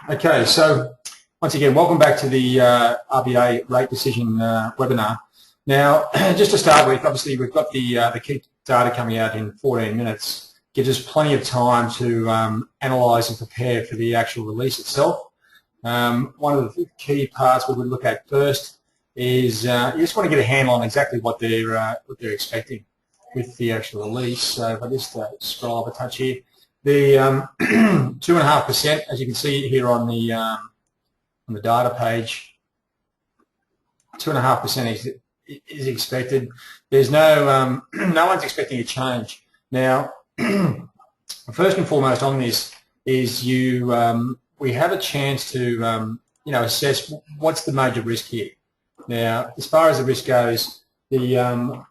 Okay, so once again, welcome back to the RBA rate decision webinar. Now, just to start with, obviously we've got the key data coming out in 14 minutes. Gives us plenty of time to analyse and prepare for the actual release itself. One of the key parts we would look at first is you just want to get a handle on exactly what they're expecting with the actual release. So if I just scroll up a touch here, the 2.5%, as you can see here on the data page, 2.5% is expected. There's no no one's expecting a change. Now, first and foremost on this is we have a chance to assess what's the major risk here. Now, as far as the risk goes, the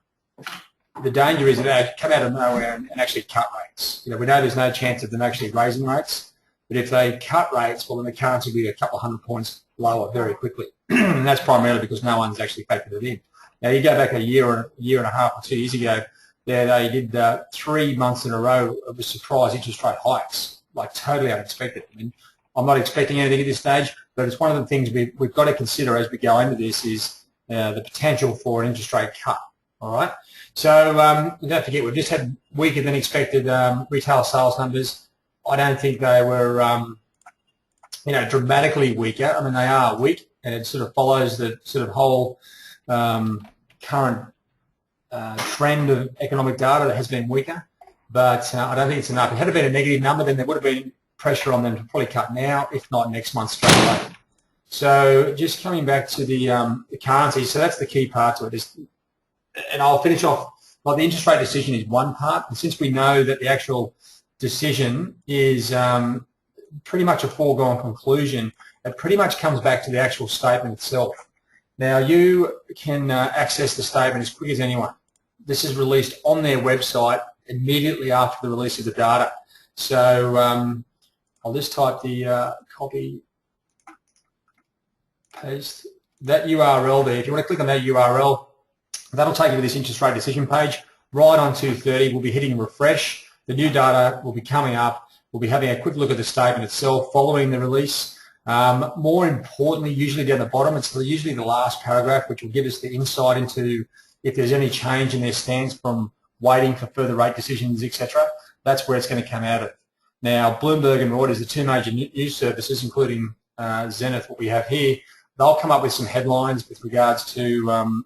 danger is that they come out of nowhere and actually cut rates. We know there's no chance of them actually raising rates, but if they cut rates, well, then the currency will be a couple of hundred points lower very quickly. And that's primarily because no one's actually factored it in. Now, you go back a year and a half or 2 years ago, they did 3 months in a row of surprise interest rate hikes, like totally unexpected. I mean, I'm not expecting anything at this stage, but it's one of the things we've got to consider as we go into this is the potential for an interest rate cut. All right. So don't forget, we've just had weaker than expected retail sales numbers. I don't think they were, dramatically weaker. I mean, they are weak, and it sort of follows the sort of whole current trend of economic data that has been weaker. But I don't think it's enough. If it had been a negative number, then there would have been pressure on them to probably cut now, if not next month straight away. So just coming back to the currency, so that's the key part to it. And I'll finish off, like the interest rate decision is one part, and since we know that the actual decision is pretty much a foregone conclusion, it pretty much comes back to the actual statement itself. Now, you can access the statement as quick as anyone. This is released on their website immediately after the release of the data. So I'll just type the copy, paste that URL there. If you want to click on that URL, that'll take you to this interest rate decision page. Right on 2:30, we'll be hitting refresh. The new data will be coming up. We'll be having a quick look at the statement itself following the release. More importantly, usually down the bottom, it's usually the last paragraph, which will give us the insight into if there's any change in their stance from waiting for further rate decisions, etc. That's where it's going to come out of. Now, Bloomberg and Reuters, the two major news services, including Zenith, what we have here, they'll come up with some headlines with regards to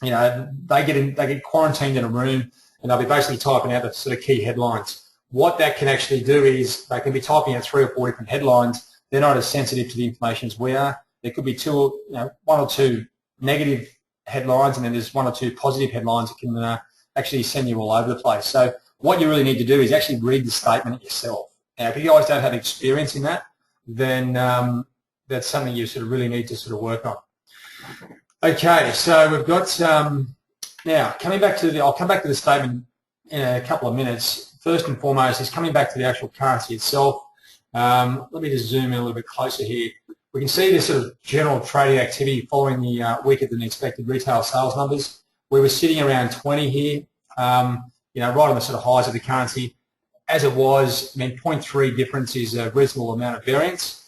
they get quarantined in a room, and they'll be basically typing out the sort of key headlines. What that can actually do is they can be typing out 3 or 4 different headlines. They're not as sensitive to the information as we are. There could be one or two negative headlines, and then there's 1 or 2 positive headlines that can actually send you all over the place. So what you really need to do is actually read the statement yourself. Now, if you guys don't have experience in that, then that's something you sort of really need to sort of work on. Okay, so we've got now coming back to I'll come back to the statement in a couple of minutes. First and foremost is coming back to the actual currency itself. Let me just zoom in a little bit closer here. We can see this sort of general trading activity following the weaker than expected retail sales numbers. We were sitting around 20 here, right on the sort of highs of the currency. As it was, 0.3 difference is a reasonable amount of variance.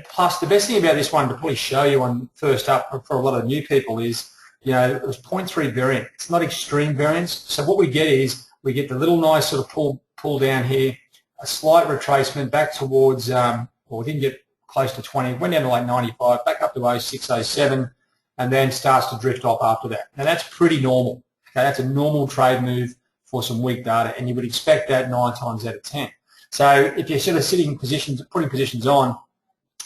Plus, the best thing about this one to probably show you on first up for a lot of new people is, it was 0.3 variance. It's not extreme variance. So what we get is we get the little nice sort of pull down here, a slight retracement back towards, we didn't get close to 20, went down to like 95, back up to 06, 07, and then starts to drift off after that. Now, that's pretty normal. Okay, that's a normal trade move for some weak data, and you would expect that 9 times out of 10. So if you're sort of sitting in positions, putting positions on,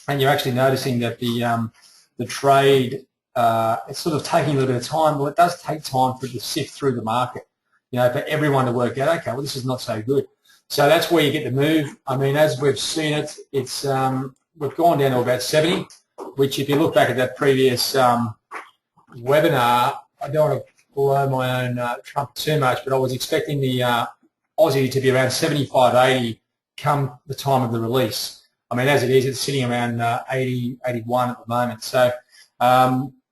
and you're actually noticing that the trade it's sort of taking a little bit of time. Well, it does take time for it to sift through the market, for everyone to work out, okay, well, this is not so good. So that's where you get the move. I mean, as we've seen it, it's we've gone down to about 70, which if you look back at that previous webinar, I don't want to blow my own trumpet too much, but I was expecting the Aussie to be around 75, 80 come the time of the release. I mean, as it is, it's sitting around 80, 81 at the moment. So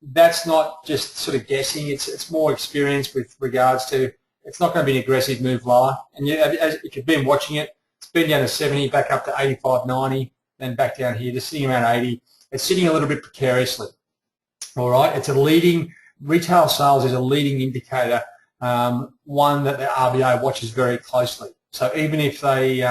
that's not just sort of guessing. It's more experience with regards to it's not going to be an aggressive move lower. And if you've been watching it, It's been down to 70, back up to 85, 90, then back down here, just sitting around 80. It's sitting a little bit precariously. All right, it's a leading, retail sales is a leading indicator, one that the RBA watches very closely. So even if they, you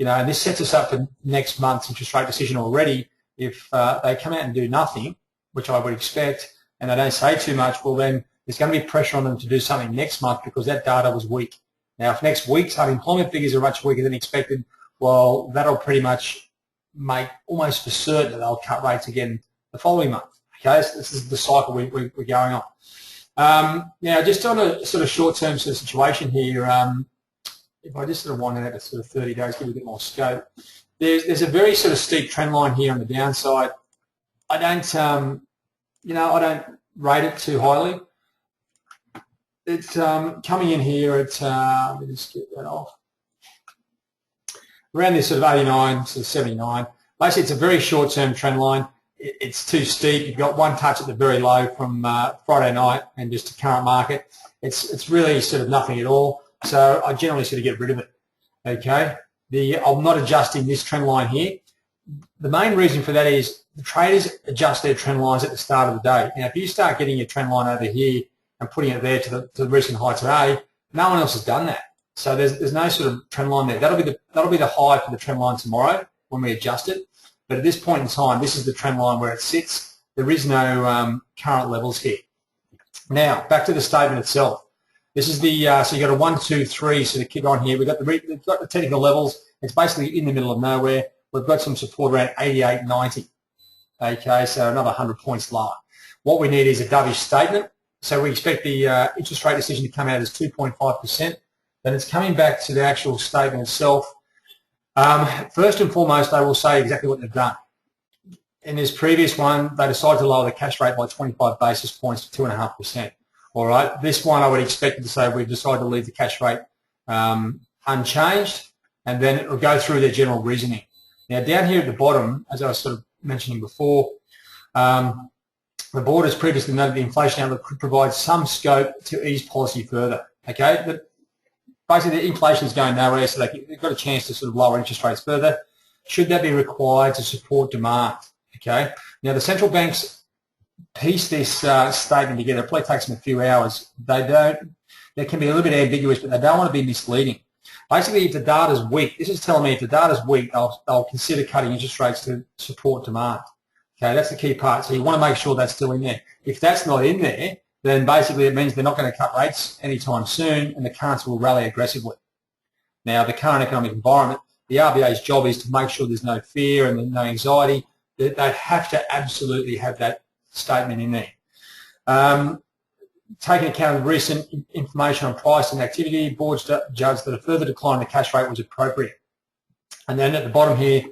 know, and this sets us up for next month's interest rate decision already, if they come out and do nothing, which I would expect, and they don't say too much, well then there's going to be pressure on them to do something next month because that data was weak. Now, if next week's unemployment figures are much weaker than expected, well, that'll pretty much make almost for certain that they'll cut rates again the following month. Okay, so this is the cycle we're going on. Now, just on a sort of short-term sort of situation here, if I just sort of wind it out to sort of 30 days, give it a bit more scope, there's a very sort of steep trend line here on the downside. I don't, you know, I don't rate it too highly. It's coming in here at, let me just get that off, around this sort of 89 to 79. Basically, it's a very short-term trend line. It's too steep. You've got one touch at the very low from Friday night and just the current market. It's really sort of nothing at all. So I generally sort of get rid of it. Okay. I'm not adjusting this trend line here. The main reason for that is the traders adjust their trend lines at the start of the day. Now, if you start getting your trend line over here and putting it there to the recent high today, no one else has done that. So there's no sort of trend line there. That'll be the high for the trend line tomorrow when we adjust it. But at this point in time, this is the trend line where it sits. There is no current levels here. Now, back to the statement itself. This is the, so you've got a 1, 2, 3 sort of kick on here. We've got the technical levels. It's basically in the middle of nowhere. We've got some support around 88.90. Okay, so another 100 points lower. What we need is a dovish statement. So we expect the interest rate decision to come out as 2.5%. Then it's coming back to the actual statement itself. First and foremost, they will say exactly what they've done. In this previous one, they decided to lower the cash rate by 25 basis points to 2.5%. All right, this one I would expect to say we've decided to leave the cash rate unchanged, and then it will go through their general reasoning. Now, down here at the bottom, as I was sort of mentioning before, the board has previously noted the inflation outlook could provide some scope to ease policy further. Okay, basically the inflation is going nowhere, so they've got a chance to sort of lower interest rates further. Should that be required to support demand? Okay, now the central banks piece this statement together. It probably takes them a few hours. They can be a little bit ambiguous, but they don't want to be misleading. Basically, if the data is weak, this is telling me if the data is weak, they'll consider cutting interest rates to support demand. Okay, that's the key part. So you want to make sure that's still in there. If that's not in there, then basically it means they're not going to cut rates anytime soon, and the currency will rally aggressively. Now, the current economic environment, the RBA's job is to make sure there's no fear and no anxiety. They have to absolutely have that statement in there. Taking account of recent information on price and activity, boards judged that a further decline in the cash rate was appropriate. And then at the bottom here,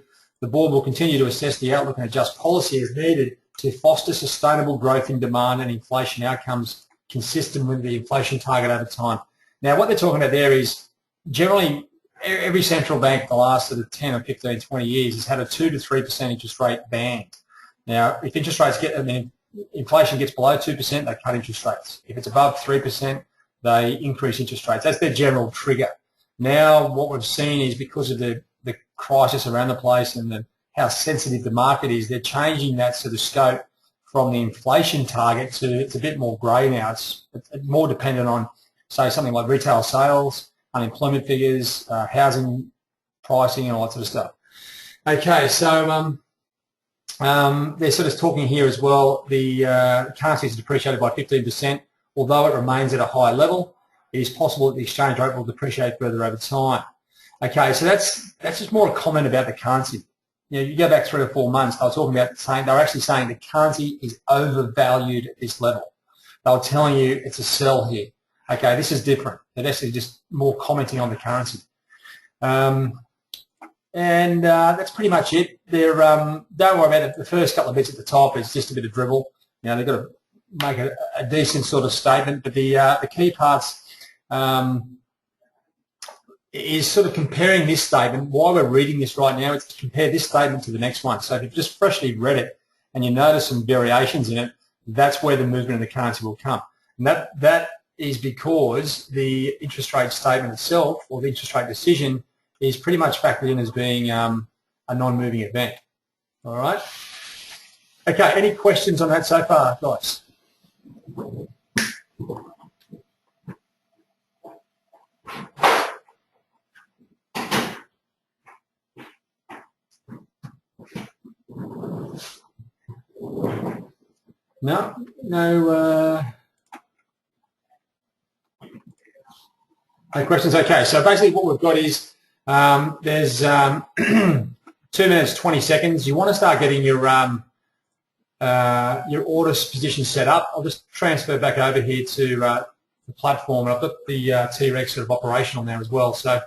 the board will continue to assess the outlook and adjust policy as needed to foster sustainable growth in demand and inflation outcomes consistent with the inflation target over time. Now, what they're talking about there is generally every central bank for the last sort of 10 or 15, 20 years has had a 2 to 3% interest rate band. Now, if interest rates inflation gets below 2%, they cut interest rates. If it's above 3%, they increase interest rates. That's their general trigger. Now, what we've seen is because of the crisis around the place and how sensitive the market is, they're changing that sort of scope from the inflation target to it's a bit more grey now. It's more dependent on, say, something like retail sales, unemployment figures, housing pricing, and all that sort of stuff. Okay, so they're sort of talking here as well. The currency is depreciated by 15%, although it remains at a high level. It is possible that the exchange rate will depreciate further over time. Okay, so that's just more a comment about the currency. You know, you go back 3 or 4 months, they were talking about they're actually saying the currency is overvalued at this level. They were telling you it's a sell here. Okay, this is different. They're actually just more commenting on the currency. And that's pretty much it. They're, don't worry about it. The first couple of bits at the top is just a bit of dribble. You know, they've got to make a decent sort of statement, but the key parts is sort of comparing this statement. Why we're reading this right now is to compare this statement to the next one. So if you've just freshly read it and you notice some variations in it, that's where the movement in the currency will come. And that is because the interest rate statement itself, or the interest rate decision, is pretty much factored in as being a non-moving event. All right. Okay, any questions on that so far, guys? No. No questions? Okay, so basically what we've got is there's 2 minutes, 20 seconds. You want to start getting your order position set up. I'll just transfer back over here to the platform. I've got the T-Rex sort of operational now as well. So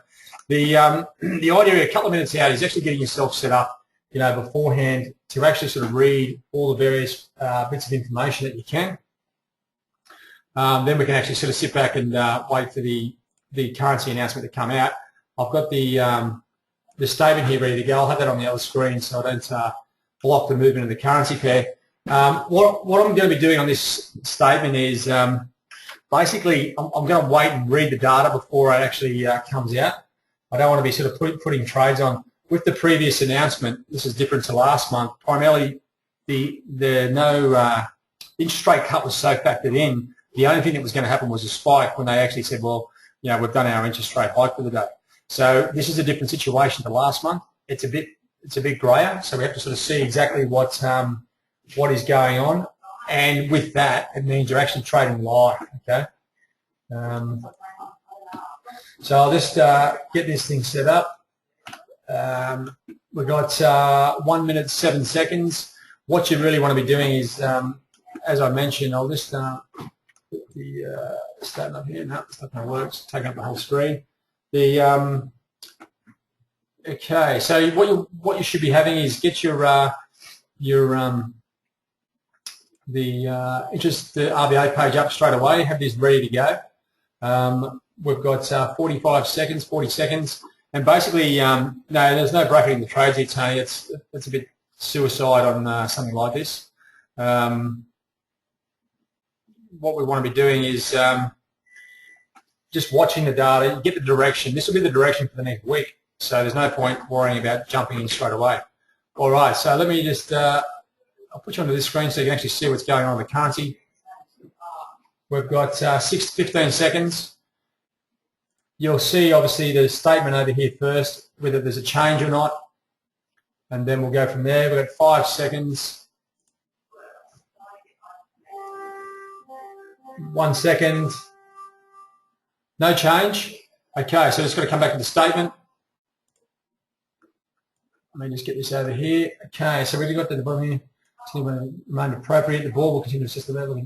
the idea a couple of minutes out is actually getting yourself set up, beforehand to actually sort of read all the various bits of information that you can. Then we can actually sort of sit back and wait for the currency announcement to come out. I've got the statement here ready to go. I'll have that on the other screen so I don't block the movement of the currency pair. What I'm going to be doing on this statement is basically I'm going to wait and read the data before it actually comes out. I don't want to be sort of putting trades on. With the previous announcement, this is different to last month. Primarily, the interest rate cut was so factored in. The only thing that was going to happen was a spike when they actually said, well, we've done our interest rate hike for the day. So this is a different situation to last month. It's a bit grayer, so we have to sort of see exactly what is going on, and with that, it means you're actually trading live. Okay. So I'll just get this thing set up. We've got 1 minute 7 seconds. What you really want to be doing is, as I mentioned, I'll just put the statement up here. No, it's not going to work. It's taking up the whole screen. Okay, so what you should be having is get the RBA page up straight away. Have this ready to go. We've got 40 seconds, and basically, no, there's no bracketing the trades here, Tony. It's a bit suicide on something like this. What we want to be doing is just watching the data. You get the direction. This will be the direction for the next week. So there's no point worrying about jumping in straight away. All right, so let me just, I'll put you onto this screen so you can actually see what's going on with the currency. We've got 6 to 15 seconds. You'll see, obviously, the statement over here first, whether there's a change or not, and then we'll go from there. We've got 5 seconds. 1 second. No change. Okay, so just got to come back to the statement. Let me just get this over here. Okay, so we've got the bottom here. Remain appropriate. The ball will continue to assist the level.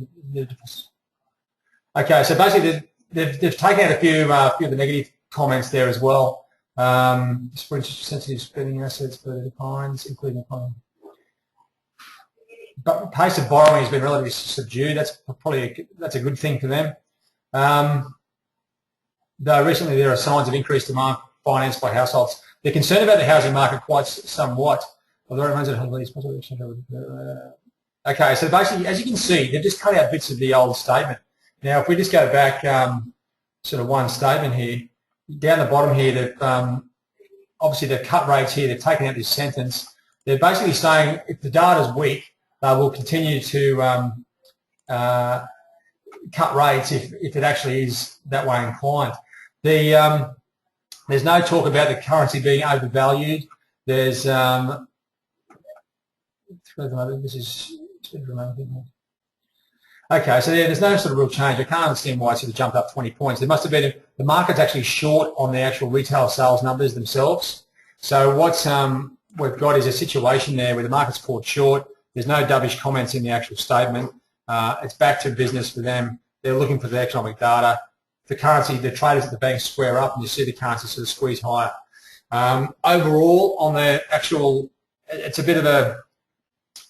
Okay, so basically they've taken out a few of the negative comments there as well. For instance, sensitive spending assets for declines, including economy. But the pace of borrowing has been relatively subdued. That's a good thing for them. Though recently there are signs of increased demand financed by households. They're concerned about the housing market quite somewhat, although it remains at least possible. Okay, so basically, as you can see, they've just cut out bits of the old statement. Now, if we just go back sort of one statement here, down the bottom here, they've obviously they've cut rates here. They've taken out this sentence. They're basically saying if the data's weak, they will continue to cut rates if it actually is that way inclined. There's no talk about the currency being overvalued. There's this is okay. So there's no sort of real change. I can't understand why it sort of jumped up 20 points. There must have been the market's actually short on the actual retail sales numbers themselves. So what we've got is a situation there where the market's caught short. There's no dovish comments in the actual statement. It's back to business for them. They're looking for the economic data. The currency, the traders at the bank square up, and you see the currency sort of squeeze higher. Overall, on the actual, it's a bit of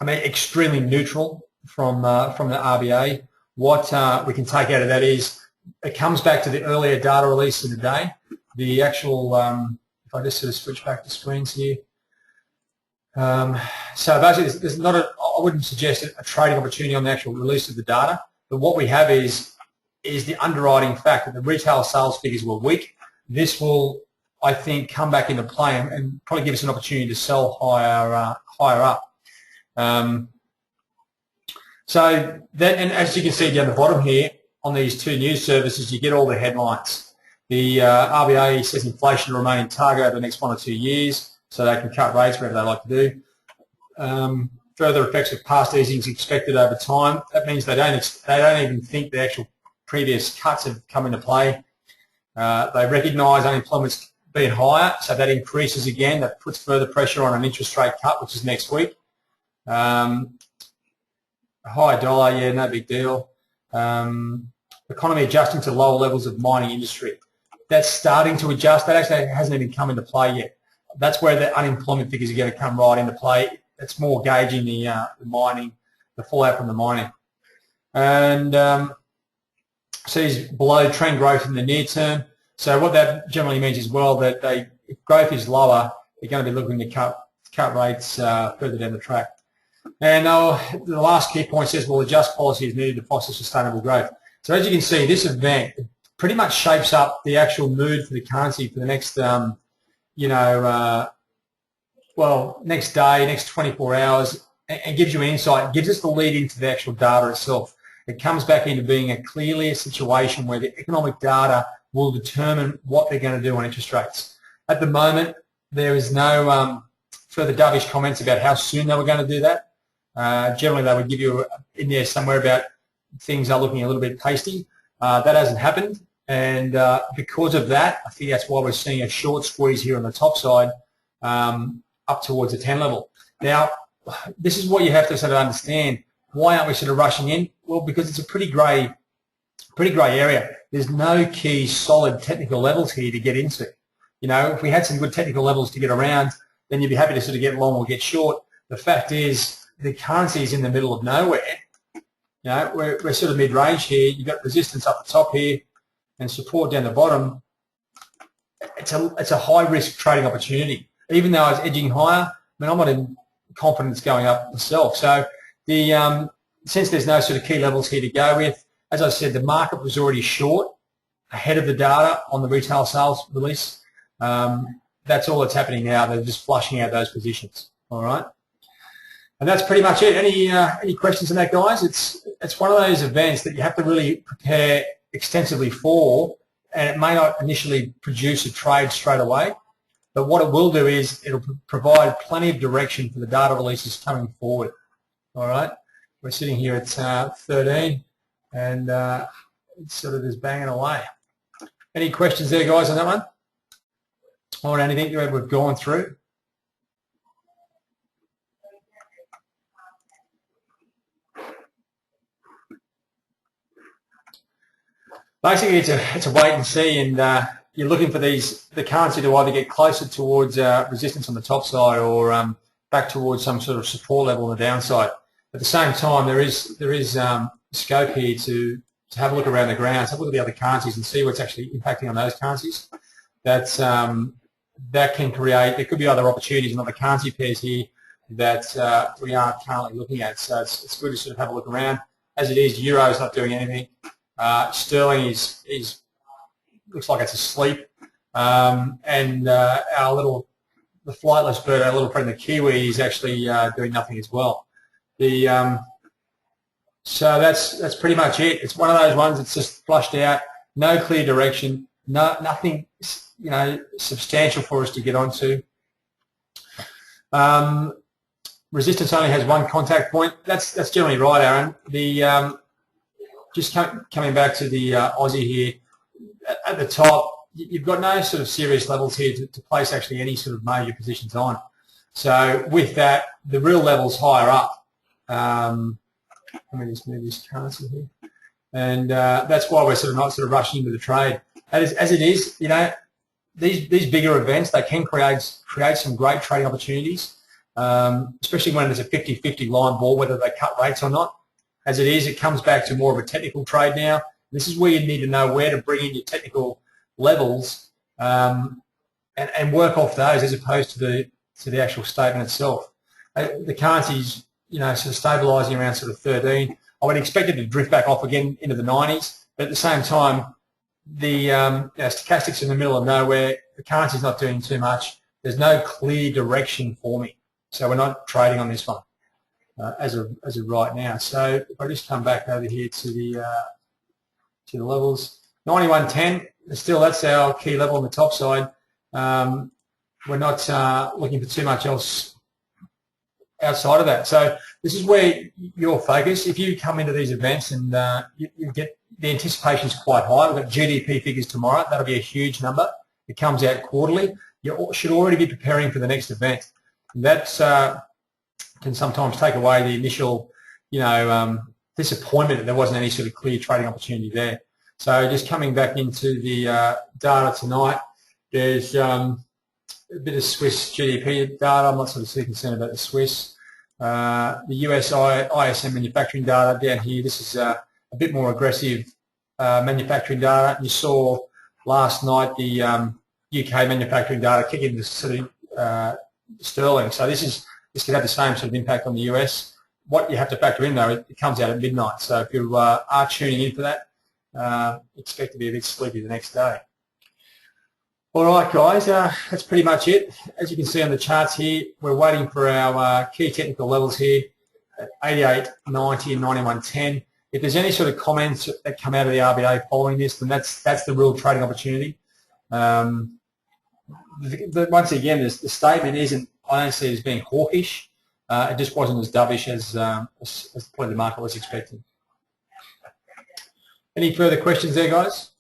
extremely neutral from the RBA. What we can take out of that is it comes back to the earlier data release of the day. The actual, if I just sort of switch back to screens here. So basically, there's not I wouldn't suggest a trading opportunity on the actual release of the data, but what we have is the underwriting fact that the retail sales figures were weak. This will I think, come back into play and probably give us an opportunity to sell higher up. So that, and as you can see down the bottom here on these two news services, you get all the headlines. The RBA says inflation will remain in target over the next 1 or 2 years, so they can cut rates wherever they like to do. Further effects of past easings expected over time. That means they don't even think the actual previous cuts have come into play. They recognise unemployment's been higher, so that increases again. That puts further pressure on an interest rate cut, which is next week. A high dollar, yeah, no big deal. Economy adjusting to lower levels of mining industry. That's starting to adjust. That actually hasn't even come into play yet. That's where the unemployment figures are going to come right into play. It's more gauging the mining, the fallout from the mining. And sees below trend growth in the near term. So what that generally means as well, that if growth is lower, they're going to be looking to cut rates further down the track. And the last key point says, well, adjust policy is needed to foster sustainable growth. So as you can see, this event pretty much shapes up the actual mood for the currency for the next, next day, next 24 hours, and gives you an insight, gives us the lead into the actual data itself. It comes back into being a clearly situation where the economic data will determine what they're going to do on interest rates. At the moment, there is no further dovish comments about how soon they were going to do that. Generally, they would give you in there somewhere about things are looking a little bit pasty. That hasn't happened, and because of that, I think that's why we're seeing a short squeeze here on the top side up towards the 10 level. Now, this is what you have to sort of understand. Why aren't we sort of rushing in? Well, because it's a pretty grey area. There's no key solid technical levels here to get into. You know, if we had some good technical levels to get around, then you'd be happy to sort of get long or get short. The fact is, the currency is in the middle of nowhere. You know, we're sort of mid-range here. You've got resistance up the top here and support down the bottom. It's a high-risk trading opportunity. Even though it's edging higher, I mean, I'm not in confidence going up myself. So since there's no sort of key levels here to go with, as I said, the market was already short ahead of the data on the retail sales release. That's all that's happening now. They're just flushing out those positions. All right, and that's pretty much it. Any questions on that, guys? It's one of those events that you have to really prepare extensively for, and it may not initially produce a trade straight away, but what it will do is it'll provide plenty of direction for the data releases coming forward. All right, we're sitting here at 13, and it's sort of just banging away. Any questions there, guys, on that one? Or anything that we've gone through? Basically, it's a wait and see, and you're looking for the currency to either get closer towards resistance on the top side or back towards some sort of support level on the downside. At the same time, there is scope here to have a look around the grounds, have a look at the other currencies and see what's actually impacting on those currencies. That can create, there could be other opportunities in other currency pairs here that we aren't currently looking at. So it's good to sort of have a look around. As it is, Euro is not doing anything. Sterling is looks like it's asleep, and the flightless bird, our little friend the Kiwi, is actually doing nothing as well. So that's pretty much it. It's one of those ones that's just flushed out, no clear direction, nothing substantial for us to get onto. Resistance only has one contact point. That's generally right, Aaron. Just coming back to the Aussie here, at the top, you've got no sort of serious levels here to place actually any sort of major positions on. So with that, the real level's higher up. Let me just move this currency here. And that's why we're sort of not rushing into the trade. As it is, these bigger events, they can create some great trading opportunities, especially when there's a 50-50 line ball, whether they cut rates or not. As it is, it comes back to more of a technical trade now. This is where you need to know where to bring in your technical levels and work off those as opposed to the actual statement itself. The currency's sort of stabilising around sort of 13. I would expect it to drift back off again into the 90s, but at the same time, the stochastics in the middle of nowhere. the currency's not doing too much. There's no clear direction for me, so we're not trading on this one as of right now. So if I just come back over here to the levels, 91.10. Still, that's our key level on the top side. We're not looking for too much else outside of that. So this is where your focus. If you come into these events and you get the anticipation is quite high. We've got GDP figures tomorrow. That'll be a huge number. It comes out quarterly. You should already be preparing for the next event. That can sometimes take away the initial, disappointment that there wasn't any sort of clear trading opportunity there. So just coming back into the data tonight, there's a bit of Swiss GDP data. I'm not sort of too concerned about the Swiss. The US ISM manufacturing data down here. This is a bit more aggressive manufacturing data. You saw last night the UK manufacturing data kick into sort of sterling. So this could have the same sort of impact on the US. What you have to factor in though, it comes out at midnight. So if you are tuning in for that, expect to be a bit sleepy the next day. All right, guys, that's pretty much it. As you can see on the charts here, we're waiting for our key technical levels here at 88, 90, and 91.10. If there's any sort of comments that come out of the RBA following this, then that's the real trading opportunity. But once again, the statement isn't, I don't see it as being hawkish. It just wasn't as dovish as probably the market was expecting. Any further questions there, guys?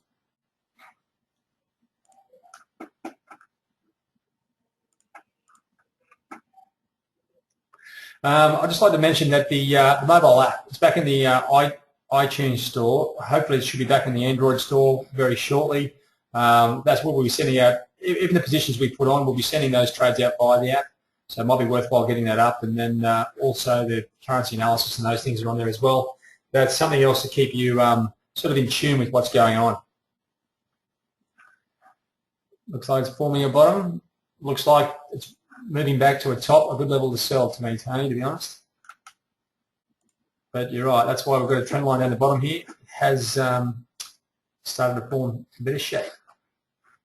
I'd just like to mention that the mobile app is back in the iTunes store. Hopefully it should be back in the Android store very shortly. That's what we'll be sending out. Even the positions we put on, we'll be sending those trades out via the app. So it might be worthwhile getting that up. And then also the currency analysis and those things are on there as well. That's something else to keep you sort of in tune with what's going on. Looks like it's forming a bottom. Looks like it's moving back to a top, a good level to sell to me, Tony, to be honest. But you're right, that's why we've got a trend line down the bottom here. It has started to form a bit of shape.